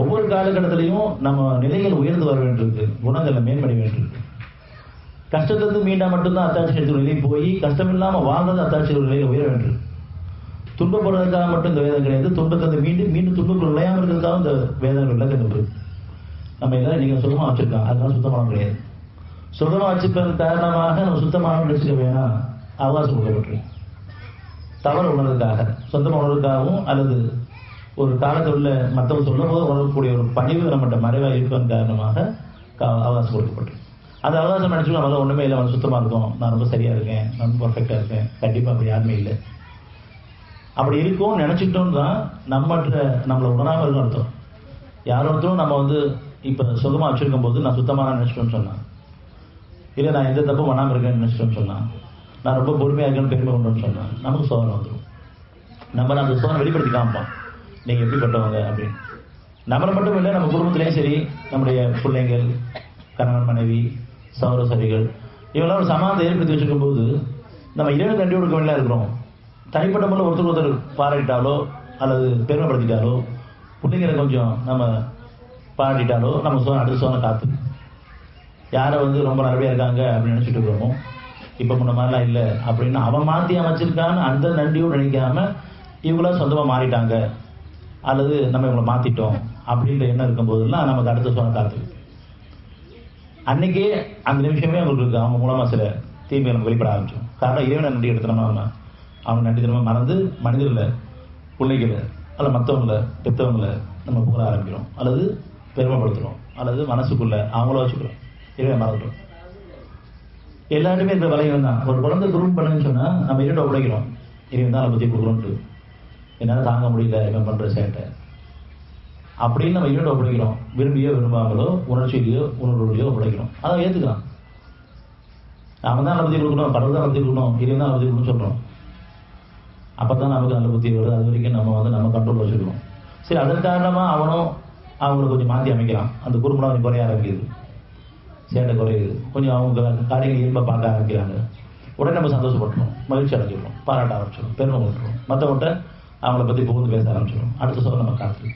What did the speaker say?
ஒவ்வொரு காலகட்டத்திலையும் நம்ம நிலைகள் உயர்ந்து வர வேண்டியிருக்கு, குணங்களை மேம்பட வேண்டியிருக்கு. கஷ்டத்திலிருந்து மீண்டா மட்டும்தான் அத்தாட்சி எடுத்துக்கிற நிலை போய் கஷ்டம் இல்லாமல் வாழ்றது அத்தாட்சி நிலையில் உயர வேண்டியிருக்கு. துன்பப்படுறதுக்காக மட்டும் இந்த வேதம் கிடையாது, துன்பத்தை மீண்டும் துன்பக்குள் விளையாமல் இருக்கிறதுக்காக இந்த வேதங்கள் விளக்கங்கள் இருக்கு. நம்ம எல்லாரும் நீங்கள் சுத்தமாக வச்சிருக்கோம், அதனால சுத்தமாக கிடையாது. சுத்தமாக வச்சுப்பதன் காரணமாக நம்ம சுத்தமாக நினைச்சுக்க வேணாம், அவகாசம் கொடுக்கப்பட்டிருக்கு. தவறு உணர்றதுக்காக, சொந்தமாக உணர்றதுக்காகவும் அல்லது ஒரு காலத்தில் உள்ள மற்றவங்க சொல்லும் போது உணரக்கூடிய ஒரு பணிவு நம்மகிட்ட மறைவாக இருப்பதன் காரணமாக அவகாசம் கொடுக்கப்பட்டிருக்கு. அந்த அவகாசம் நினைச்சு நம்மளால ஒன்றுமே இல்லை, நம்ம சுத்தமாக இருக்கும், நான் ரொம்ப சரியாக இருக்கேன், நான் ரொம்ப பர்ஃபெக்டாக இருக்கேன். கண்டிப்பாக அப்படி யாருமே இல்லை. அப்படி இருக்கும் நினச்சிக்கிட்டோம் தான் நம்மளை உணராமல் இருக்கும் அர்த்தம். யார் ஒருத்தரும் நம்ம இப்போ சுகமாக வச்சுருக்கும் போது நான் சுத்தமாக நினச்சிட்டோன்னு சொன்னான், இல்லை நான் எந்த தப்பும் பண்ணாமல் இருக்கேன்னு நினச்சிட்டோன்னு சொன்னான், நான் ரொம்ப பொறுமையாக இருக்கேன்னு பெருமை கொண்டோன்னு சொன்னான், நமக்கு சோதனை வந்துடும். நம்ம அந்த சோதனை வெளிப்படுத்தி காமிப்போம், நீங்கள் எப்படிப்பட்டவங்க அப்படின்னு. நம்மளை மட்டும் இல்லை, நம்ம குடும்பத்திலையும் சரி, நம்முடைய பிள்ளைங்கள், கணவன் மனைவி, சகோதரிகள், இவங்களாம் ஒரு சமாதானத்தை ஏற்படுத்தி வச்சுருக்கும் போது நம்ம இறைவனை கண்டி கொடுக்க இருக்கிறோம். தனிப்பட்ட முறையில் ஒருத்தர் பாராட்டிட்டாலோ அல்லது பெருமைப்படுத்திட்டாலோ, பிள்ளைங்களை கொஞ்சம் நம்ம பாராட்டிட்டாலோ நம்ம அடுத்த சோதனை காத்து. யாரை ரொம்ப நல்லபடியாக இருக்காங்க அப்படின்னு நினச்சிட்டு இருக்கிறோமோ, இப்போ முன்ன மாதிரிலாம் இல்லை அப்படின்னு அவன் மாற்றி அமைச்சிருக்கான்னு அந்த நன்றியோடு நினைக்காம இவங்களாம் சொந்தமாக மாறிட்டாங்க அல்லது நம்ம இவங்களை மாற்றிட்டோம் அப்படின்ற எண்ணம் இருக்கும்போதெல்லாம் நமக்கு அடுத்த சோதனை காத்து. அன்னைக்கே அந்த நிமிஷமே அவங்களுக்கு அவங்க மூலமாக சில தீமையை நமக்கு வெளிப்பட ஆரம்பிச்சோம். காரணம் இறைவனை நன்றி எடுத்துனோம்னா அவங்க நன்றி தினமாக மறந்து மனிதர்களை, பிள்ளைகளை அல்ல மற்றவங்களை, பெற்றவங்களை நம்ம புகழ ஆரம்பிக்கிறோம் அல்லது பெருமைப்படுத்துகிறோம் அல்லது மனசுக்குள்ள அவங்கள வச்சுக்கிறோம், இறைவனை மறந்துட்டோம். எல்லாருமே இருக்கிற வலைகள் தான். ஒரு குழந்தை குரூப் பண்ணுன்னு சொன்னால் நம்ம இரண்டை உடைக்கிறோம், இறைவன் தான் அதை பற்றி கொடுக்குறோன்ட்டு, என்னால் தாங்க முடியல இவன் பண்ணுற சேட்டை அப்படின்னு நம்ம இரண்டை உடைக்கிறோம். விரும்பியோ விரும்பாமலோ உணர்ச்சியிலையோ உணர்வுலையோ உடைக்கிறோம். அதை ஏற்றுக்கலாம். அவன் தான் நல்ல பற்றி கொடுக்கணும், கடவுள் தான் நல்ல பற்றி கொடுக்கணும், இறைவன் தான் நல்ல பற்றி கொடுக்கணும்னு சொல்கிறோம். அப்போ தான் நமக்கு நல்ல புத்தி வருது. அது வரைக்கும் நம்ம நம்ம கண்ட்ரோல் வச்சுருக்கோம். சரி, அதன் காரணமாக அவனும் அவங்களை கொஞ்சம் மாற்றி அமைக்கலாம். அந்த குறும்படம் கொஞ்சம் குறைய ஆரம்பிக்குது, சேட்டை குறையுது, கொஞ்சம் அவங்க காரியங்கள் இயல்பாக பார்க்க ஆரம்பிக்கிறாங்க. உடனே நம்ம சந்தோஷப்பட்டுரும், மகிழ்ச்சி அடைஞ்சிடுறோம், பாராட்ட ஆரம்பிச்சிடும், பெருமை விட்டுரும், மற்றவங்கள்ட்ட அவங்கள பற்றி புகுந்து பேச ஆரம்பிச்சிடும். அடுத்த சொல்ல நம்ம காத்து